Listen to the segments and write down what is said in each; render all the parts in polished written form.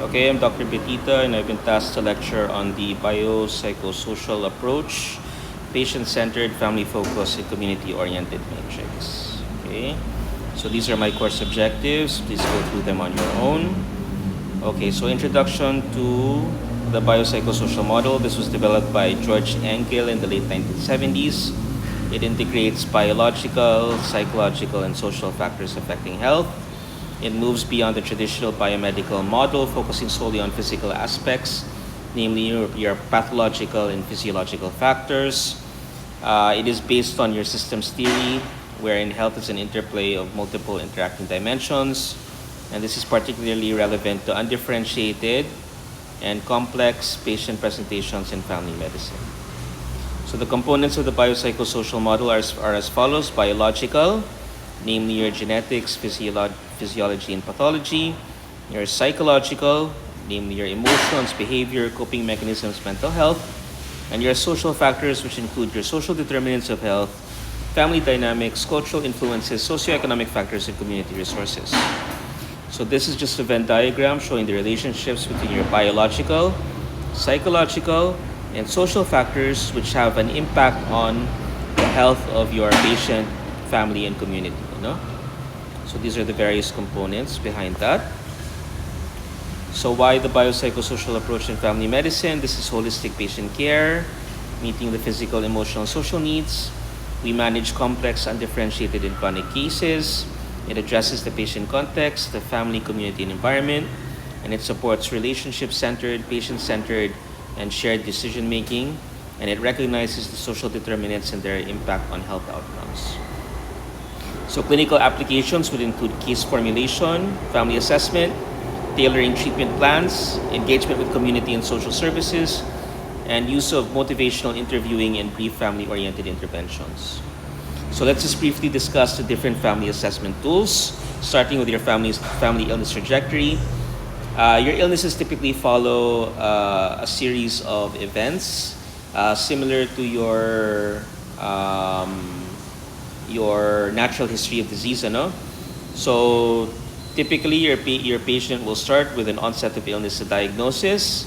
Okay, I'm Dr. Betita, and I've been tasked to lecture on the biopsychosocial approach, patient-centered, family-focused, and community-oriented metrics. Okay, so these are my course objectives. Please go through them on your own. Okay, so introduction to the biopsychosocial model. This was developed by George Engel in the late 1970s. It integrates biological, psychological, and social factors affecting health. It moves beyond the traditional biomedical model, focusing solely on physical aspects, namely your pathological and physiological factors. It is based on your systems theory, wherein health is an interplay of multiple interacting dimensions, and this is particularly relevant to undifferentiated and complex patient presentations in family medicine. So the components of the biopsychosocial model are as follows: biological, namely your genetics, physiology, and pathology; your psychological, namely your emotions, behavior, coping mechanisms, mental health; and your social factors, which include your social determinants of health, family dynamics, cultural influences, socioeconomic factors, and community resources. So this is just a Venn diagram showing the relationships between your biological, psychological, and social factors which have an impact on the health of your patient, family, and community. So these are the various components behind that. So why the biopsychosocial approach in family medicine? This is holistic patient care, meeting the physical, emotional, social needs. We manage complex, undifferentiated, and chronic cases. It addresses the patient context, the family, community, and environment, and it supports relationship-centered, patient-centered, and shared decision-making, and it recognizes the social determinants and their impact on health outcomes. So clinical applications would include case formulation, family assessment, tailoring treatment plans, engagement with community and social services, and use of motivational interviewing and brief family-oriented interventions. So let's just briefly discuss the different family assessment tools, starting with your family illness trajectory. Your illnesses typically follow a series of events similar to your natural history of disease. So typically your patient will start with an onset of illness, a diagnosis.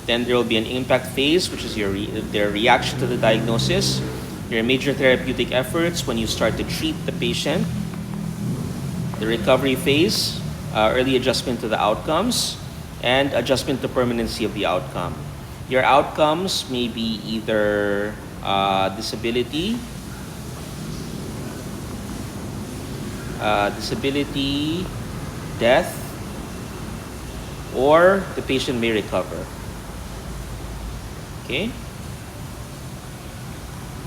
Then there will be an impact phase, which is their reaction to the diagnosis. Your major therapeutic efforts when you start to treat the patient. The recovery phase, early adjustment to the outcomes, and adjustment to permanency of the outcome. Your outcomes may be either disability, death, or the patient may recover. Okay.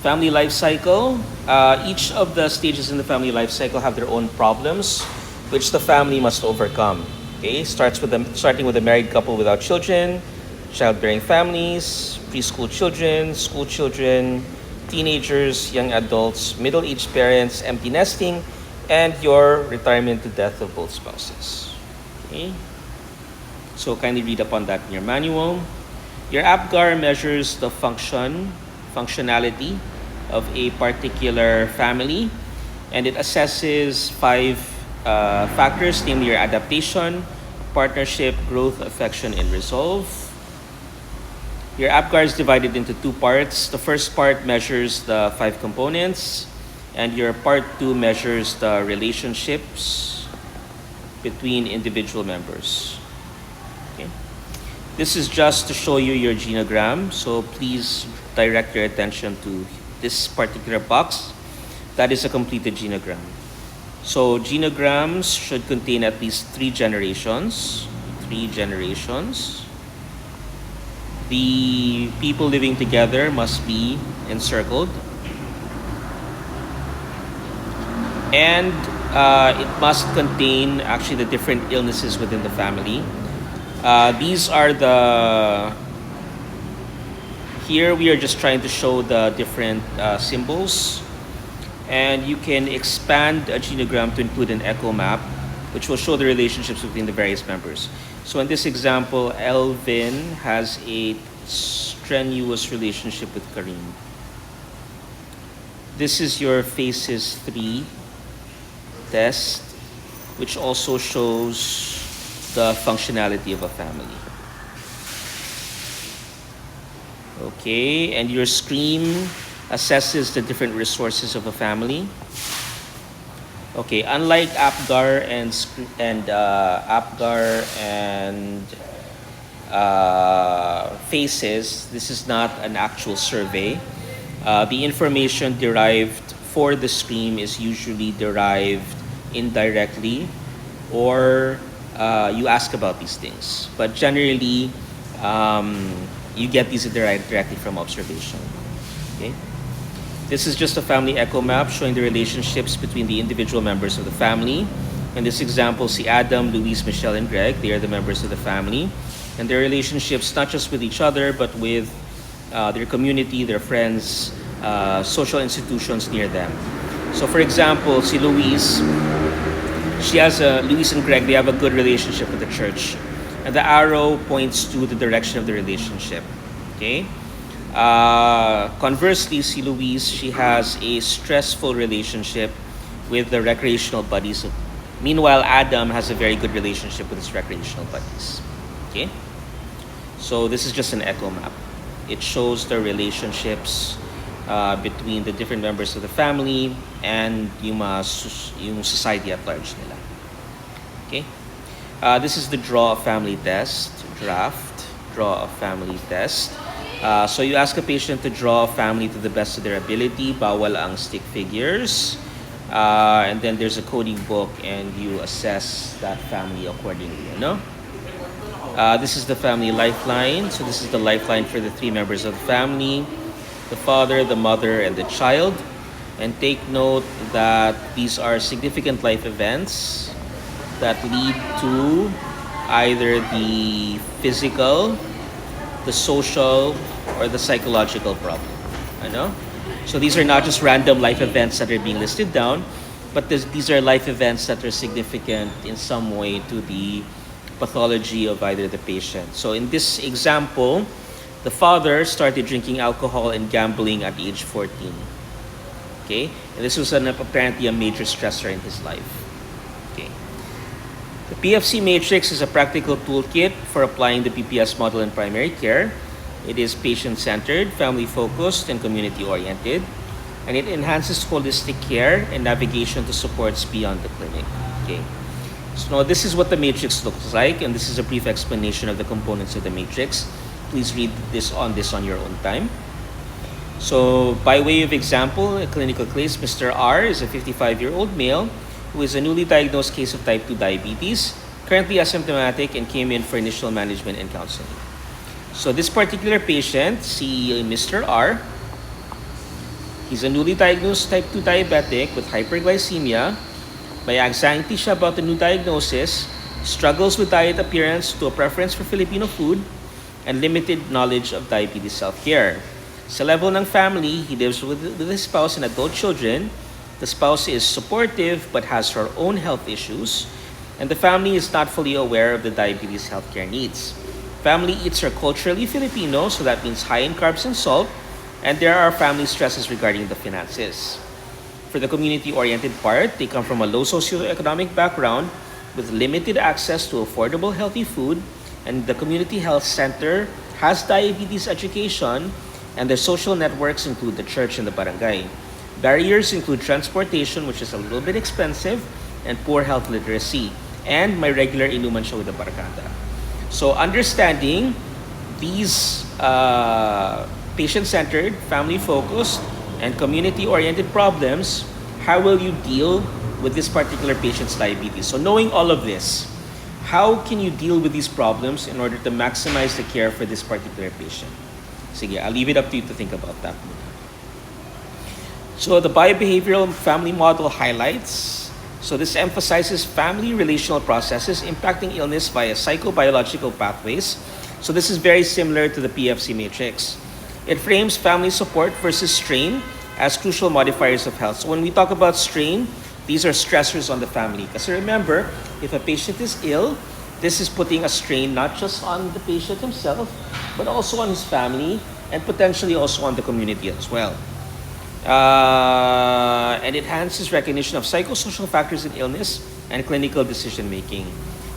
Family life cycle. Each of the stages in the family life cycle have their own problems, which the family must overcome. Okay, starting with a married couple without children, childbearing families, preschool children, school children, teenagers, young adults, middle-aged parents, empty nesting, and your retirement to death of both spouses. Okay, so kindly read up on that in your manual. Your APGAR measures the functionality of a particular family, and it assesses 5 factors, namely your adaptation, partnership, growth, affection, and resolve. Your APGAR is divided into 2 parts. The first part measures the 5 components, and your part 2 measures the relationships between individual members. Okay. This is just to show you your genogram, so please direct your attention to this particular box. That is a completed genogram. So genograms should contain at least 3 generations. The people living together must be encircled. And it must contain actually the different illnesses within the family. These are here we are just trying to show the different symbols, and you can expand a genogram to include an echo map, which will show the relationships between the various members. So in this example, Elvin has a strenuous relationship with Karim. This is your phases 3 test, which also shows the functionality of a family. Okay, and your screen assesses the different resources of a family. Okay, unlike APGAR and FACES, this is not an actual survey. The information derived for the screen is usually derived indirectly, or you ask about these things. But generally, you get these directly from observation. Okay. This is just a family echo map showing the relationships between the individual members of the family. In this example, see Adam, Luis, Michelle, and Greg. They are the members of the family. And their relationships, not just with each other, but with their community, their friends, social institutions near them. So for example, see Luis, Luis and Greg, they have a good relationship with the church. And the arrow points to the direction of the relationship. Okay? Conversely, see Louise, she has a stressful relationship with the recreational buddies. Meanwhile, Adam has a very good relationship with his recreational buddies. Okay? So this is just an echo map. It shows the relationships between the different members of the family and yung society at large nila. Okay? This is the draw a family test, draw a family test. So you ask a patient to draw a family to the best of their ability, bawal ang stick figures. And then there's a coding book and you assess that family accordingly, you know? This is the family lifeline. So this is the lifeline for the three members of the family, the father, the mother, and the child. And take note that these are significant life events that lead to either the physical, the social, or the psychological problem. I know? So these are not just random life events that are being listed down, but these are life events that are significant in some way to the pathology of either the patient. So in this example, the father started drinking alcohol and gambling at age 14. Okay? And this was apparently a major stressor in his life. Okay. The PFC matrix is a practical toolkit for applying the PPS model in primary care. It is patient-centered, family-focused, and community-oriented. And it enhances holistic care and navigation to supports beyond the clinic. Okay. So now this is what the matrix looks like, and this is a brief explanation of the components of the matrix. Please read on your own time. So by way of example, a clinical case, Mr. R is a 55-year-old male who is a newly diagnosed case of type 2 diabetes, currently asymptomatic, and came in for initial management and counseling. So this particular patient, see Mr. R, he's a newly diagnosed type 2 diabetic with hyperglycemia. May anxiety siya about the new diagnosis, struggles with diet adherence to a preference for Filipino food, and limited knowledge of diabetes self-care. Sa level ng family, he lives with his spouse and adult children. The spouse is supportive but has her own health issues, and the family is not fully aware of the diabetes healthcare needs. Family eats are culturally Filipino, so that means high in carbs and salt, and there are family stresses regarding the finances. For the community-oriented part, they come from a low socioeconomic background with limited access to affordable, healthy food, and the community health center has diabetes education, and their social networks include the church and the barangay. Barriers include transportation, which is a little bit expensive, and poor health literacy, and my regular inuman siya with the barkada. So understanding these patient-centered, family-focused, and community-oriented problems, how will you deal with this particular patient's diabetes? So knowing all of this, how can you deal with these problems in order to maximize the care for this particular patient? Sige, I'll leave it up to you to think about that. So the biobehavioral family model highlights. So this emphasizes family relational processes impacting illness via psychobiological pathways. So this is very similar to the PFC matrix. It frames family support versus strain as crucial modifiers of health. So when we talk about strain, these are stressors on the family. Because remember, if a patient is ill, this is putting a strain not just on the patient himself, but also on his family and potentially also on the community as well. And it enhances recognition of psychosocial factors in illness and clinical decision making.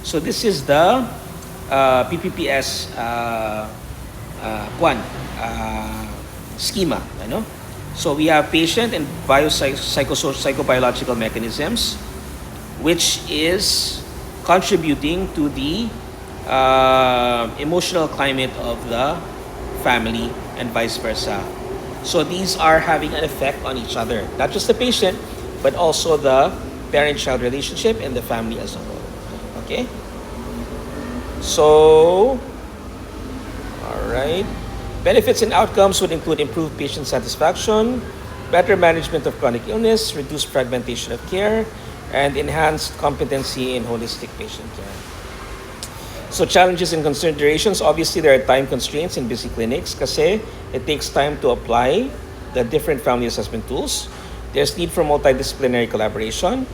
So this is the PPPS schema. Ano? So we have patient and psychobiological mechanisms, which is contributing to the emotional climate of the family and vice versa. So these are having an effect on each other, not just the patient, but also the parent-child relationship and the family as a whole. Okay? So, all right. Benefits and outcomes would include improved patient satisfaction, better management of chronic illness, reduced fragmentation of care, and enhanced competency in holistic patient care. So challenges and considerations, obviously there are time constraints in busy clinics kasi it takes time to apply the different family assessment tools. There's need for multidisciplinary collaboration.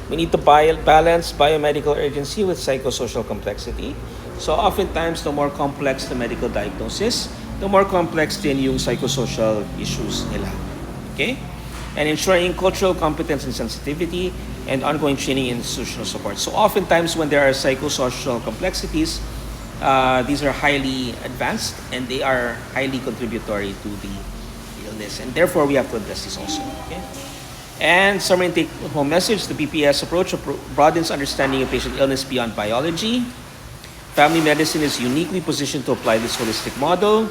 We need to balance biomedical urgency with psychosocial complexity. So oftentimes, the more complex the medical diagnosis, the more complex din yung psychosocial issues nila. Okay? And ensuring cultural competence and sensitivity and ongoing training and institutional support. So oftentimes when there are psychosocial complexities, these are highly advanced and they are highly contributory to the illness. And therefore, we have to address this also. Okay? And summary and take-home message, the PPS approach broadens understanding of patient illness beyond biology. Family medicine is uniquely positioned to apply this holistic model,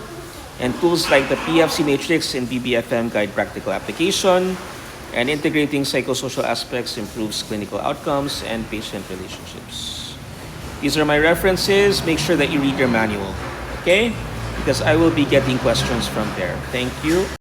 and tools like the PFC matrix and BBFM guide practical application, and integrating psychosocial aspects improves clinical outcomes and patient relationships. These are my references. Make sure that you read your manual, okay? Because I will be getting questions from there. Thank you.